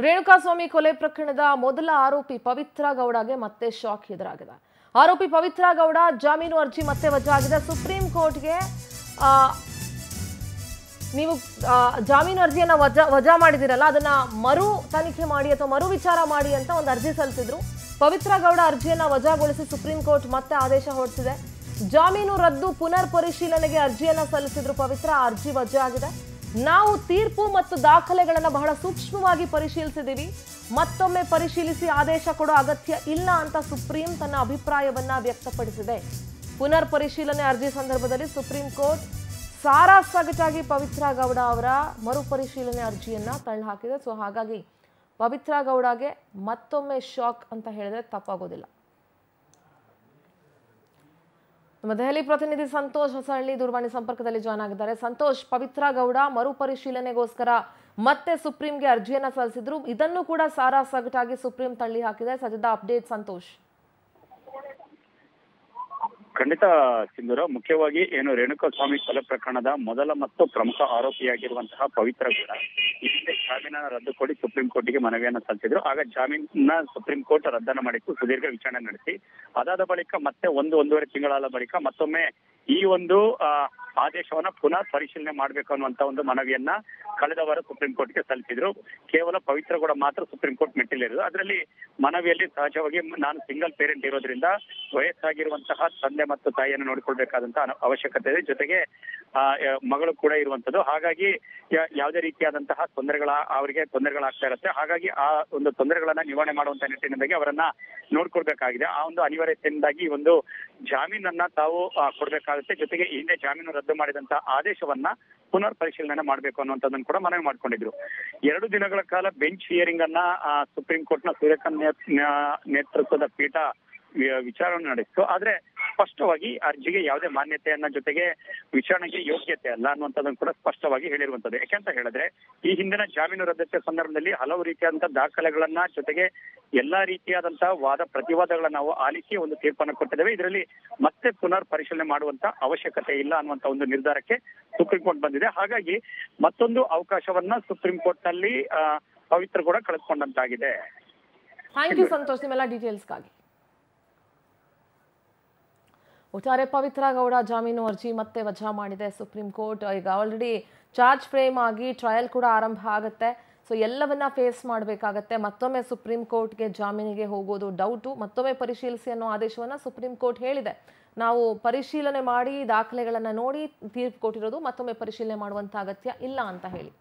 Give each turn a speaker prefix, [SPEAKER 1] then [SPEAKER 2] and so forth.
[SPEAKER 1] ರೇಣುಕಾಸ್ವಾಮಿ ಕೊಲೆ ಪ್ರಕರಣದ ಮೊದಲ ಆರೋಪಿ ಪವಿತ್ರ ಗೌಡಗೆ ಮತ್ತೆ ಶಾಕ್ ಎದುರಾಗಿದೆ. ಆರೋಪಿ ಪವಿತ್ರ ಗೌಡ ಜಾಮೀನು ಅರ್ಜಿ ಮತ್ತೆ ವಜಾಗಿದೆ. ಸುಪ್ರೀಂ ಕೋರ್ಟ್ಗೆ ನೀವು ಜಾಮೀನು ಅರ್ಜಿಯನ್ನ ವಜಾ ಮಾಡಿದಿರಲ್ಲ, ಅದನ್ನ ಮರು ತನಿಖೆ ಮಾಡಿ ಅಥವಾ ಮರು ವಿಚಾರ ಮಾಡಿ ಅಂತ ಒಂದು ಅರ್ಜಿ ಸಲ್ಲಿಸಿದ್ರು. ಪವಿತ್ರ ಗೌಡ ಅರ್ಜಿಯನ್ನ ವಜಾಗೊಳಿಸಿ ಸುಪ್ರೀಂ ಕೋರ್ಟ್ ಮತ್ತೆ ಆದೇಶ ಹೊರಡಿಸಿದೆ. ಜಾಮೀನು ರದ್ದು ಪುನರ್ ಪರಿಶೀಲನೆಗೆ ಅರ್ಜಿಯನ್ನ ಸಲ್ಲಿಸಿದ್ರು ಪವಿತ್ರ. ಅರ್ಜಿ ವಜಾ ಆಗಿದೆ. ನಾವು ತೀರ್ಪು ಮತ್ತು ದಾಖಲೆಗಳನ್ನು ಬಹಳ ಸೂಕ್ಷ್ಮವಾಗಿ ಪರಿಶೀಲಿಸಿದ್ದೀವಿ. ಮತ್ತೊಮ್ಮೆ ಪರಿಶೀಲಿಸಿ ಆದೇಶ ಕೊಡೋ ಅಗತ್ಯ ಇಲ್ಲ ಅಂತ ಸುಪ್ರೀಂ ತನ್ನ ಅಭಿಪ್ರಾಯವನ್ನ ವ್ಯಕ್ತಪಡಿಸಿದೆ. ಪುನರ್ ಪರಿಶೀಲನೆ ಅರ್ಜಿ ಸಂದರ್ಭದಲ್ಲಿ ಸುಪ್ರೀಂ ಕೋರ್ಟ್ ಸಾರಾಸಗಟಾಗಿ ಪವಿತ್ರ ಗೌಡ ಅವರ ಮರುಪರಿಶೀಲನೆ ಅರ್ಜಿಯನ್ನ ತಳ್ಳಹಾಕಿದೆ. ಸೊ ಹಾಗಾಗಿ ಪವಿತ್ರ ಗೌಡಗೆ ಮತ್ತೊಮ್ಮೆ ಶಾಕ್ ಅಂತ ಹೇಳಿದ್ರೆ ತಪ್ಪಾಗೋದಿಲ್ಲ. ನಮ್ಮ ದೆಹಲಿ ಪ್ರತಿನಿಧಿ ಸಂತೋಷ್ ಹೊಸಹಳ್ಳಿ ದೂರವಾಣಿ ಸಂಪರ್ಕದಲ್ಲಿ ಜಾಯ್ನ್ ಆಗಿದ್ದಾರೆ. ಸಂತೋಷ್, ಪವಿತ್ರ ಗೌಡ ಮರುಪರಿಶೀಲನೆಗೋಸ್ಕರ ಮತ್ತೆ ಸುಪ್ರೀಂಗೆ ಅರ್ಜಿಯನ್ನ ಸಲ್ಲಿಸಿದ್ರು. ಇದನ್ನು ಕೂಡ ಸಾರಾಸಗಟಾಗಿ ಸುಪ್ರೀಂ ತಳ್ಳಿ ಹಾಕಿದೆ. ಸದ್ಯದ ಅಪ್ಡೇಟ್ ಸಂತೋಷ್.
[SPEAKER 2] ಖಂಡಿತ ಸಿಂಧೂರ, ಮುಖ್ಯವಾಗಿ ಏನು ರೇಣುಕಾಸ್ವಾಮಿ ಕೊಲೆ ಪ್ರಕರಣದ ಮೊದಲ ಮತ್ತು ಪ್ರಮುಖ ಆರೋಪಿಯಾಗಿರುವಂತಹ ಪವಿತ್ರ ಗೌಡ ಈ ಹಿಂದೆ ಜಾಮೀನನ್ನು ರದ್ದು ಕೊಡಿ ಸುಪ್ರೀಂ ಕೋರ್ಟ್ಗೆ ಮನವಿಯನ್ನು ಸಲ್ಲಿಸಿದ್ರು. ಆಗ ಜಾಮೀನನ್ನ ಸುಪ್ರೀಂ ಕೋರ್ಟ್ ರದ್ದನ್ನು ಮಾಡಿತ್ತು, ಸುದೀರ್ಘ ವಿಚಾರಣೆ ನಡೆಸಿ. ಅದಾದ ಬಳಿಕ ಮತ್ತೆ ಒಂದೂವರೆ ತಿಂಗಳ ಬಳಿಕ ಮತ್ತೊಮ್ಮೆ ಈ ಒಂದು ಆದೇಶವನ್ನ ಪುನಃ ಪರಿಶೀಲನೆ ಮಾಡಬೇಕು ಅನ್ನುವಂತ ಒಂದು ಮನವಿಯನ್ನ ಕಳೆದ ವಾರ ಸುಪ್ರೀಂ ಕೋರ್ಟ್ಗೆ ಸಲ್ಲಿಸಿದ್ರು. ಕೇವಲ ಪವಿತ್ರ ಗೌಡ ಮಾತ್ರ ಸುಪ್ರೀಂ ಕೋರ್ಟ್ ಮೆಟ್ಟಿಲಿರೋದು. ಅದರಲ್ಲಿ ಮನವಿಯಲ್ಲಿ ಸಹಜವಾಗಿ ನಾನು ಸಿಂಗಲ್ ಪೇರೆಂಟ್ ಇರೋದ್ರಿಂದ ವಯಸ್ಸಾಗಿರುವಂತಹ ತಂದೆ ಮತ್ತು ತಾಯಿಯನ್ನು ನೋಡಿಕೊಳ್ಬೇಕಾದಂತಹ ಅವಶ್ಯಕತೆ ಇದೆ. ಜೊತೆಗೆ ಮಗಳು ಕೂಡ ಇರುವಂತದ್ದು. ಹಾಗಾಗಿ ಯಾವುದೇ ರೀತಿಯಾದಂತಹ ಅವರಿಗೆ ತೊಂದರೆಗಳಾಗ್ತಾ ಇರುತ್ತೆ. ಹಾಗಾಗಿ ಆ ಒಂದು ತೊಂದರೆಗಳನ್ನ ನಿವಾರಣೆ ಮಾಡುವಂತ ನಿಟ್ಟಿನಿಂದಾಗಿ ಅವರನ್ನ ನೋಡ್ಕೊಳ್ಬೇಕಾಗಿದೆ. ಆ ಒಂದು ಅನಿವಾರ್ಯತೆಯಿಂದಾಗಿ ಈ ಒಂದು ಜಾಮೀನನ್ನ ತಾವು ಕೊಡ್ಬೇಕಾಗುತ್ತೆ. ಜೊತೆಗೆ ಹಿಂದೆ ಜಾಮೀನು ರದ್ದು ಮಾಡಿದಂತಹ ಆದೇಶವನ್ನ ಪುನರ್ ಪರಿಶೀಲನೆ ಮಾಡಬೇಕು ಅನ್ನುವಂಥದ್ದನ್ನು ಕೂಡ ಮನವಿ ಮಾಡ್ಕೊಂಡಿದ್ರು. 2 ದಿನಗಳ ಕಾಲ ಬೆಂಚ್ ಹಿಯರಿಂಗ್ ಅನ್ನ ಸುಪ್ರೀಂ ಕೋರ್ಟ್ನ ಸೂರ್ಯಕಾಂತ್ ನೇತೃತ್ವದ ಪೀಠ ವಿಚಾರಣೆ ನಡೆಸಿತು. ಆದ್ರೆ ಸ್ಪಷ್ಟವಾಗಿ ಅರ್ಜಿಗೆ ಯಾವುದೇ ಮಾನ್ಯತೆಯನ್ನ ಜೊತೆಗೆ ವಿಚಾರಣೆಗೆ ಯೋಗ್ಯತೆ ಅಲ್ಲ ಅನ್ನುವಂಥದ್ದನ್ನು ಕೂಡ ಸ್ಪಷ್ಟವಾಗಿ ಹೇಳಿರುವಂತದ್ದು. ಯಾಕೆಂತ ಹೇಳಿದ್ರೆ ಈ ಹಿಂದಿನ ಜಾಮೀನು ರದ್ದತಿ ಸಂದರ್ಭದಲ್ಲಿ ಹಲವು ರೀತಿಯಾದಂತಹ ದಾಖಲೆಗಳನ್ನ ಜೊತೆಗೆ ಎಲ್ಲಾ ರೀತಿಯಾದಂತಹ ವಾದ ಪ್ರತಿವಾದಗಳನ್ನ ನಾವು ಆಲಿಸಿ ಒಂದು ತೀರ್ಪನ್ನು ಕೊಟ್ಟಿದ್ದೇವೆ. ಇದರಲ್ಲಿ ಮತ್ತೆ ಪುನರ್ ಪರಿಶೀಲನೆ ಮಾಡುವಂತ ಅವಶ್ಯಕತೆ ಇಲ್ಲ ಅನ್ನುವಂತ ಒಂದು ನಿರ್ಧಾರಕ್ಕೆ ಸುಪ್ರೀಂ ಕೋರ್ಟ್ ಬಂದಿದೆ. ಹಾಗಾಗಿ ಮತ್ತೊಂದು ಅವಕಾಶವನ್ನ ಸುಪ್ರೀಂ ಕೋರ್ಟ್ ನಲ್ಲಿ ಪವಿತ್ರ ಕೂಡ ಕಳೆದುಕೊಂಡಂತಾಗಿದೆ.
[SPEAKER 1] ಥ್ಯಾಂಕ್ ಯು ಸಂತೋಷ್, ನಿಮ್ಮೆಲ್ಲ ಡೀಟೇಲ್ಸ್ಗಾಗಿ. ಒಟ್ಟಾರೆ ಪವಿತ್ರ ಗೌಡ ಜಾಮೀನು ಅರ್ಜಿ ಮತ್ತೆ ವಜಾ ಮಾಡಿದೆ ಸುಪ್ರೀಂ ಕೋರ್ಟ್. ಈಗ ಆಲ್ರೆಡಿ ಚಾರ್ಜ್ ಫ್ರೇಮ್ ಆಗಿ ಟ್ರಯಲ್ ಕೂಡ ಆರಂಭ ಆಗುತ್ತೆ. ಸೊ ಎಲ್ಲವನ್ನ ಫೇಸ್ ಮಾಡಬೇಕಾಗತ್ತೆ. ಮತ್ತೊಮ್ಮೆ ಸುಪ್ರೀಂ ಕೋರ್ಟ್ಗೆ ಜಾಮೀನಿಗೆ ಹೋಗೋದು ಡೌಟು. ಮತ್ತೊಮ್ಮೆ ಪರಿಶೀಲಿಸಿ ಅನ್ನೋ ಆದೇಶವನ್ನು ಸುಪ್ರೀಂ ಕೋರ್ಟ್ ಹೇಳಿದೆ. ನಾವು ಪರಿಶೀಲನೆ ಮಾಡಿ ದಾಖಲೆಗಳನ್ನು ನೋಡಿ ತೀರ್ಪು ಕೊಟ್ಟಿರೋದು, ಮತ್ತೊಮ್ಮೆ ಪರಿಶೀಲನೆ ಮಾಡುವಂಥ ಅಗತ್ಯ ಇಲ್ಲ ಅಂತ ಹೇಳಿ.